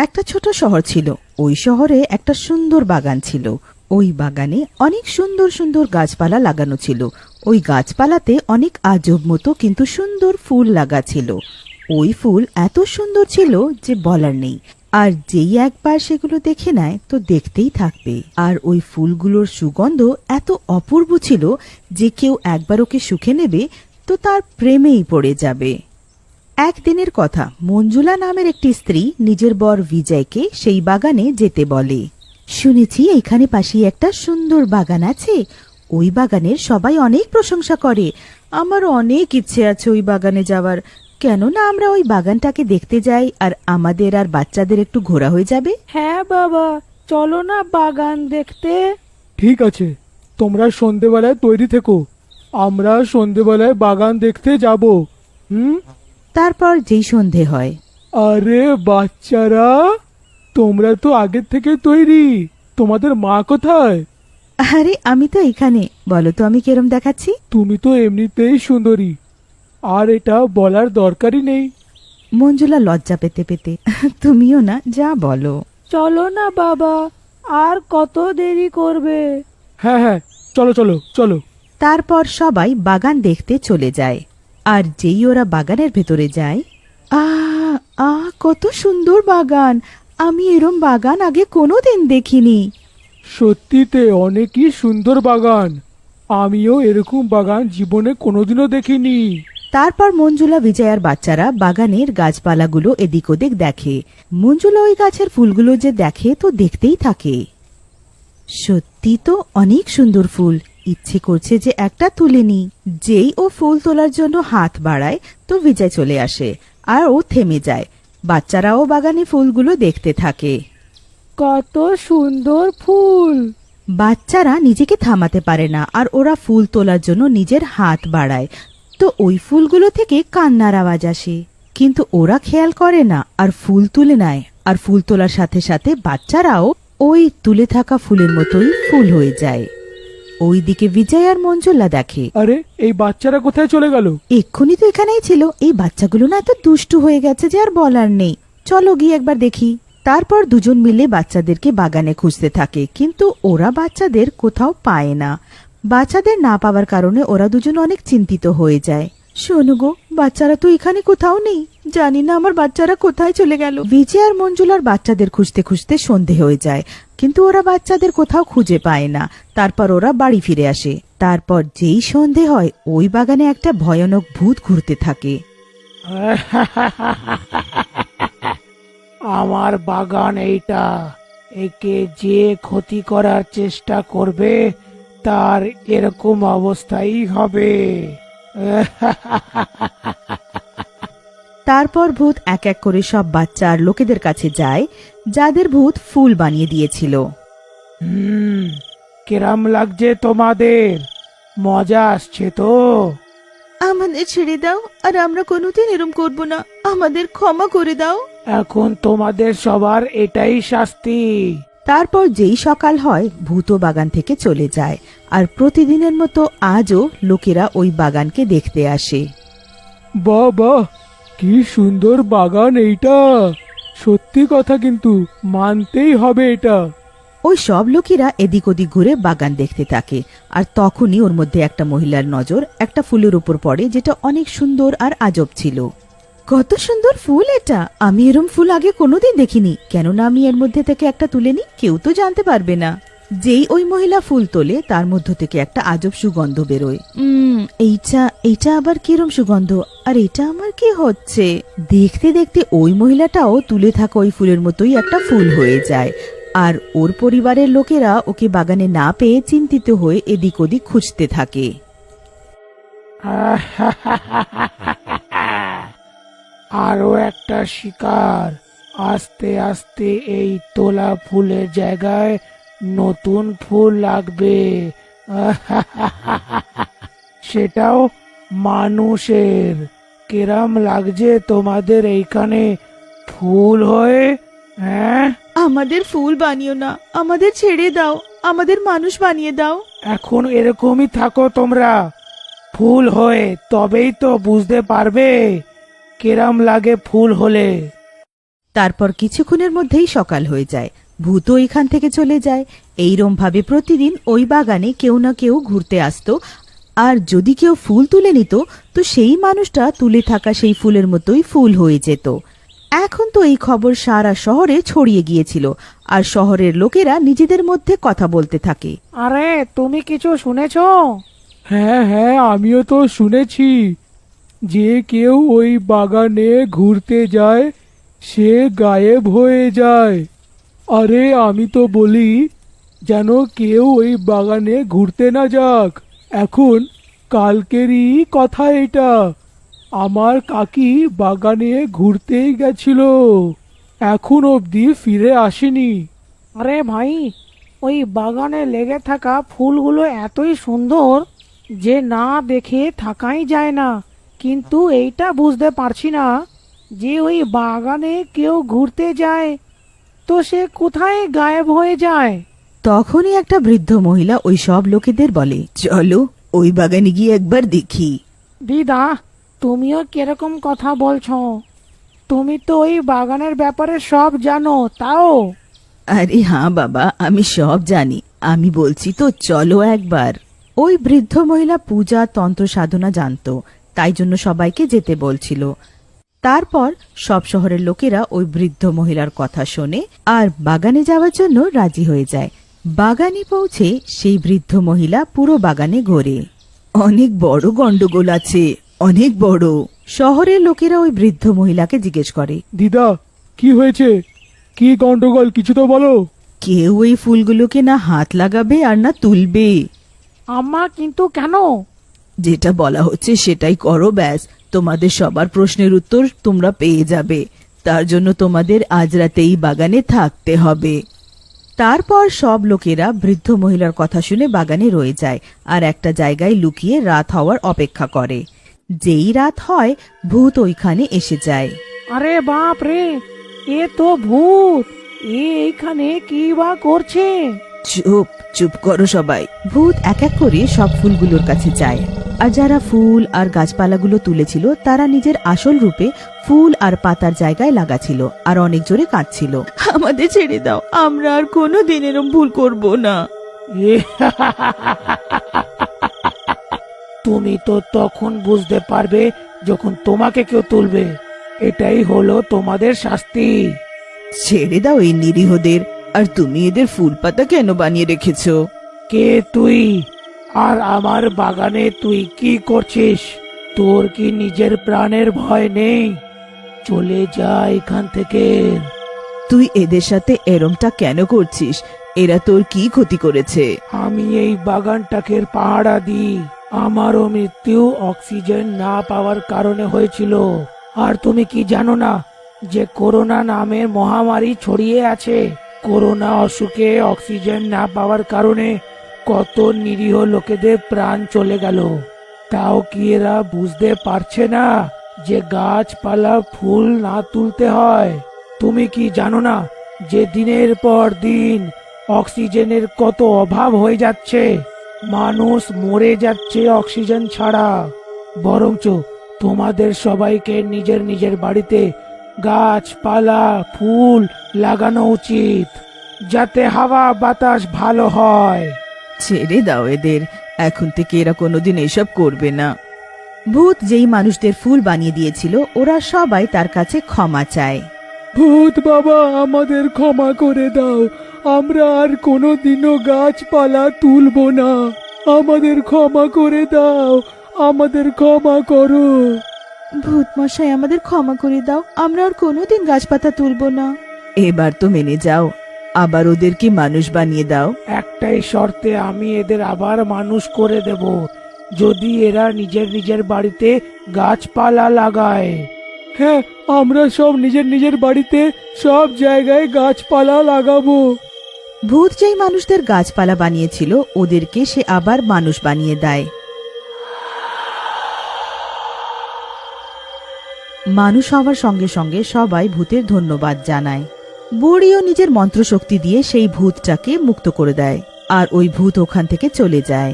একটা ছোট শহর ছিল। ওই শহরে একটা সুন্দর বাগান ছিল। ওই বাগানে অনেক সুন্দর সুন্দর গাছপালা লাগানো ছিল। ওই গাছপালাতে অনেক আজব মতো কিন্তু সুন্দর ফুল লাগা ছিল। ওই ফুল এত সুন্দর ছিল যে বলার নেই। আর যেই একবার সেগুলো দেখে নেয় তো দেখতেই থাকবে। আর ওই ফুলগুলোর সুগন্ধ এত অপূর্ব ছিল যে কেউ একবার ওকে শুঁকে নেবে তো তার প্রেমেই পড়ে যাবে। একদিনের কথা, মঞ্জুলা নামের একটি স্ত্রী নিজের বর বিজয়কে সেই বাগানে যেতে বলে। শুনেছি এখানে পাশেই একটা সুন্দর বাগান আছে। ওই বাগানের সবাই অনেক প্রশংসা করে। আমার অনেক ইচ্ছে আছে ওই বাগানে যাওয়ার। কেননা আমরা ওই বাগানটাকে দেখতে যাই আর আমাদের আর বাচ্চাদের একটু ঘোরা হয়ে যাবে। হ্যাঁ বাবা, চলো না বাগান দেখতে। ঠিক আছে, তোমরা সন্ধেবেলায় তৈরি থেকো, আমরা সন্ধেবেলায় বাগান দেখতে যাব। তারপর যেই সন্ধে হয়, আরে বাচ্চারা, তোমরা তো আগের থেকে তৈরি, তোমাদের মা কোথায়? আরে আমি তো এখানে। বলো তো আমি কেরম দেখাচ্ছি? তুমি তো এমনিতেই সুন্দরী, আর এটা বলার দরকারই নেই। মঞ্জুলা লজ্জা পেতে পেতে, তুমিও না, যা বলো। চলো না বাবা, আর কত দেরি করবে? হ্যাঁ হ্যাঁ, চলো চলো চলো। তারপর সবাই বাগান দেখতে চলে যায়। আর যেই ওরা বাগানের ভেতরে যায়, আ আ কত সুন্দর বাগান! আমি এরম বাগান আগে কোনোদিন দেখিনি। সত্যিতে অনেকই সুন্দর বাগান, আমিও এরকম বাগান জীবনে কোনোদিনও দেখিনি। তারপর মঞ্জুলা, বিজয়ার বাচ্চারা বাগানের গাছপালাগুলো এদিক ওদিক দেখে। মঞ্জুলা ওই গাছের ফুলগুলো যে দেখে তো দেখতেই থাকে। সত্যি তো অনেক সুন্দর ফুল। ইচ্ছে করছে যে একটা তুলে নি। যেই ও ফুল তোলার জন্য হাত বাড়ায় তো বিজয় চলে আসে আর ও থেমে যায়। বাচ্চারাও বাগানে ফুলগুলো দেখতে থাকে। কত সুন্দর ফুল! বাচ্চারা নিজেকে থামাতে পারে না আর ওরা ফুল তোলার জন্য নিজের হাত বাড়ায়। তো ওই ফুলগুলো থেকে কান্নার আওয়াজ আসে, কিন্তু ওরা খেয়াল করে না আর ফুল তুলে নেয়। আর ফুল তোলার সাথে সাথে বাচ্চারাও ওই তুলে থাকা ফুলের মতোই ফুল হয়ে যায়। ওইদিকে বিজয় আর মঞ্জুলা দেখে, আরে এই বাচ্চারা কোথায় চলে গেল? এক্ষুনি তো এখানেই ছিল। এই বাচ্চাগুলো না এত দুষ্টু হয়ে গেছে যে আর বলার নেই। চলো গিয়ে একবার দেখি। তারপর দুজন মিলে বাচ্চাদেরকে বাগানে খুঁজতে থাকে, কিন্তু ওরা বাচ্চাদের কোথাও পায় না। বাচ্চাদের না পাওয়ার কারণে ওরা দুজন অনেক চিন্তিত হয়ে যায়। শোনো গো, বাচ্চারা তো এখানে কোথাও নেই। জানি না আমার বাচ্চারা কোথায় চলে গেল। বিজয় আর মঞ্জুলার বাচ্চাদের খুঁজতে খুঁজতে সন্ধে হয়ে যায়, কিন্তু ওরা বাচ্চাদের কোথাও খুঁজে পায় না। তারপর ওরা বাড়ি ফিরে আসে। তারপর যেই সন্ধে হয় ওই বাগানে একটা ভয়ানক ভূত ঘুরতে থাকে। আমার বাগান এইটা, একে যে ক্ষতি করার চেষ্টা করবে তার এরকম অবস্থাই হবে। তারপর ভূত এক এক করে সব বাচ্চা আর লোকেদের কাছে যায় যাদের ভূত ফুল বানিয়ে দিয়েছিল। কিরম লাগছে তোমাদের? মজা আসছে তো? আমাদের ছেড়ে দাও, আর আমরা কোনোদিন এরম করব না। আমাদের ক্ষমা করে দাও। এখন তোমাদের সবার এটাই শাস্তি। তারপর যেই সকাল হয় ভূত বাগান থেকে চলে যায়। আর প্রতিদিনের মতো আজও লোকেরা ওই বাগানকে দেখতে আসে। বাহ বাহ, কি সুন্দর বাগান এইটা! সত্যি কথা, কিন্তু মানতেই হবে এটা। ওই সব লোকেরা এদিক ওদিক ঘুরে বাগান দেখতে থাকে। আর তখনই ওর মধ্যে একটা মহিলার নজর একটা ফুলের উপর পড়ে, যেটা অনেক সুন্দর আর আজব ছিল। কত সুন্দর ফুল এটা! আমি এরম ফুল আগে কোনোদিন দেখিনি। কেননা আমি এর মধ্যে থেকে একটা তুলে নি, কেউ তো জানতে পারবে না। যেই ওই মহিলা ফুল তোলে তার মধ্য থেকে একটা আজব সুগন্ধ বেরোয়। এইটা আবার কিরম সুগন্ধ? আর এটা আমার কি হচ্ছে? দেখতে দেখতে ওই মহিলাটাও তুলে থাকা ওই ফুলের মতোই একটা ফুল হয়ে যায়। আর ওর পরিবারের লোকেরা ওকে বাগানে না পেয়ে চিন্তিত হয়ে এদিক ওদিক খুঁজতে থাকে। আরো একটা শিকার। আস্তে আস্তে এই তোলা ফুলের জায়গায় নতুন ফুল লাগবে। সেটাও মানুষের। কিরম লাগছে তোমাদের এইখানে ফুল হয়ে? হ্যাঁ, আমাদের ফুল বানিও না, আমাদের ছেড়ে দাও, আমাদের মানুষ বানিয়ে দাও। এখন এরকমই থাকো তোমরা ফুল হয়ে, তবেই তো বুঝতে পারবে কিরম লাগে ফুল হলে। তারপর কিছুক্ষণের মধ্যেই সকাল হয়ে যায়। ভূতও এখান থেকে চলে যায়। এইরম ভাবে প্রতিদিন ওই বাগানে কেউ না কেউ ঘুরতে আসতো, আর যদি কেউ ফুল তুলে নিত তো সেই মানুষটা তুলে থাকা সেই ফুলের মতোই ফুল হয়ে যেত। এখন তো এই খবর সারা শহরে ছড়িয়ে গিয়েছিল, আর শহরের লোকেরা নিজেদের মধ্যে কথা বলতে থাকে। আরে তুমি কিছু শুনেছো? হ্যাঁ হ্যাঁ, আমিও তো শুনেছি যে কেউ ওই বাগানে ঘুরতে যায় সে গায়েব হয়ে যায়। আরে আমি তো বলি যেন কেউ ওই বাগানে ঘুরতে না যাক। এখন কালকেরই কথা এটা। আমার কাকি বাগানে ঘুরতেই গেছিল, এখন অবধি ফিরে আসেনি। আরে ভাই, ওই বাগানে লেগে থাকা ফুলগুলো এতই সুন্দর যে না দেখে থাকাই যায় না, কিন্তু এইটা বুঝতে পারছি না যে ওই বাগানে কেউ ঘুরতে যায় তো সে কোথায় গায়েব হয়ে যায়। তখনই একটা বৃদ্ধ মহিলা ওই সব লোকেদের বলে, চলো ওই বাগানে গিয়ে একবার দেখি। দিদা, তুমিও কিরকম কথা বলছো? তুমি তো ওই বাগানের ব্যাপারে সব জানো, তাও আরে হ্যাঁ বাবা, আমি সব জানি, আমি বলছি তো চলো একবার। ওই বৃদ্ধ মহিলা পূজা তন্ত্র সাধনা জানতো, তাই জন্য সবাইকে যেতে বলছিল। তারপর সব শহরের লোকেরা ওই বৃদ্ধ মহিলার কথা শোনে আর বাগানে যাওয়ার জন্য রাজি হয়ে যায়। বাগানে পৌঁছে সেই বৃদ্ধ মহিলা পুরো বাগানে ঘোরে। অনেক বড় গন্ডগোল আছে, অনেক বড়। শহরের লোকেরা ওই বৃদ্ধ মহিলাকে জিজ্ঞেস করে, দিদা, কি হয়েছে? কি গন্ডগোল, কিছু তো বলো। কেউ এই ফুলগুলোকে না হাত লাগাবে আর না তুলবে। আম্মা, কিন্তু কেন? যেটা বলা হচ্ছে সেটাই করো, ব্যাস। তোমাদের সবার প্রশ্নের উত্তর তোমরা পেয়ে যাবে, তার জন্য তোমাদের আজ রাতেই বাগানে থাকতে হবে। তারপর সব লোকেরা বৃদ্ধ মহিলার কথা শুনে বাগানে রয়ে যায় আর একটা জায়গায় লুকিয়ে রাত হওয়ার অপেক্ষা করে। যেই রাত হয় ভূত ওইখানে এসে যায়। আরে বাপ রে, এ তো ভূত! এইখানে কি বা করছে? চুপ চুপ করো সবাই। ভূত এক এক করে সব ফুলগুলোর কাছে যায়, আর যারা ফুল আর গাছপালাগুলো তুলেছিল তারা নিজের আসল রূপে ফুল আর পাতার জায়গায় লাগাছিল আর অনেক জোরে কাঁদছিল। আমাদের ছেড়ে দাও, আমরা আর কোনো দিন এরম ভুল করব না। তুমি তো তখন বুঝতে পারবে যখন তোমাকে কেউ তুলবে। এটাই হলো তোমাদের শাস্তি। ছেড়ে দাও এই নিরীহদের। আর তুমি এদের ফুল পাতা কেন বানিয়ে রেখেছো? কে তুই? আর আমার বাগানে তুই কি করছিস? তোর কি নিজের প্রাণের ভয় নেই? চলে যা এখান থেকে। তুই এদের সাথে এরমটা কেন করছিস? এরা তোর কি ক্ষতি করেছে? আমি এই বাগানটাকে পাহারা দিই। আমারও মৃত্যু অক্সিজেন না পাওয়ার কারণে হয়েছিল। আর তুমি কি জানো না যে করোনা নামের মহামারী ছড়িয়ে আছে? করোনা অসুখে অক্সিজেন না পাওয়ার কারণে কত নিরীহ লোকেদের প্রাণ চলে গেল। তাও কি এরা বুঝতে পারছে না যে গাছপালা ফুল না তুলতে হয়? তুমি কি জানো না যে দিনের পর দিন অক্সিজেনের কত অভাব হয়ে যাচ্ছে? মানুষ মরে যাচ্ছে অক্সিজেন ছাড়া। বরঞ্চ তোমাদের সবাইকে নিজের নিজের বাড়িতে গাছপালা ফুল লাগানো উচিত, যাতে হাওয়া বাতাস ভালো হয়। ছেড়ে দাও এদের, এখন থেকে এরা কোনোদিন এসব করবে না। ভূত যেই মানুষদের ফুল বানিয়ে দিয়েছিল ওরা সবাই তার কাছে ক্ষমা চায়। ভূত বাবা, আমাদের ক্ষমা করে দাও, আমরা আর কোনোদিনও গাছপালা তুলবো না। আমাদের ক্ষমা করে দাও, আমাদের ক্ষমা করো। ভূত মশাই, আমাদের ক্ষমা করে দাও, আমরা আর কোনোদিন গাছপাতা তুলবো না। এবার তো মেনে যাও, আবার ওদেরকে মানুষ বানিয়ে দাও। একটাই শর্তে আমি এদের আবার মানুষ করে দেব, যদি এরা নিজের নিজের বাড়িতে গাছপালা লাগায়। হ্যাঁ, আমরা সব নিজের নিজের বাড়িতে সব জায়গায় গাছপালা লাগাবো। ভূত যেই মানুষদের গাছপালা বানিয়েছিল ওদেরকে সে আবার মানুষ বানিয়ে দেয়। মানুষ হওয়ার সঙ্গে সঙ্গে সবাই ভূতের ধন্যবাদ জানায়। বুড়িও নিজের মন্ত্রশক্তি দিয়ে সেই ভূতটাকে মুক্ত করে দেয় আর ওই ভূত ওখান থেকে চলে যায়।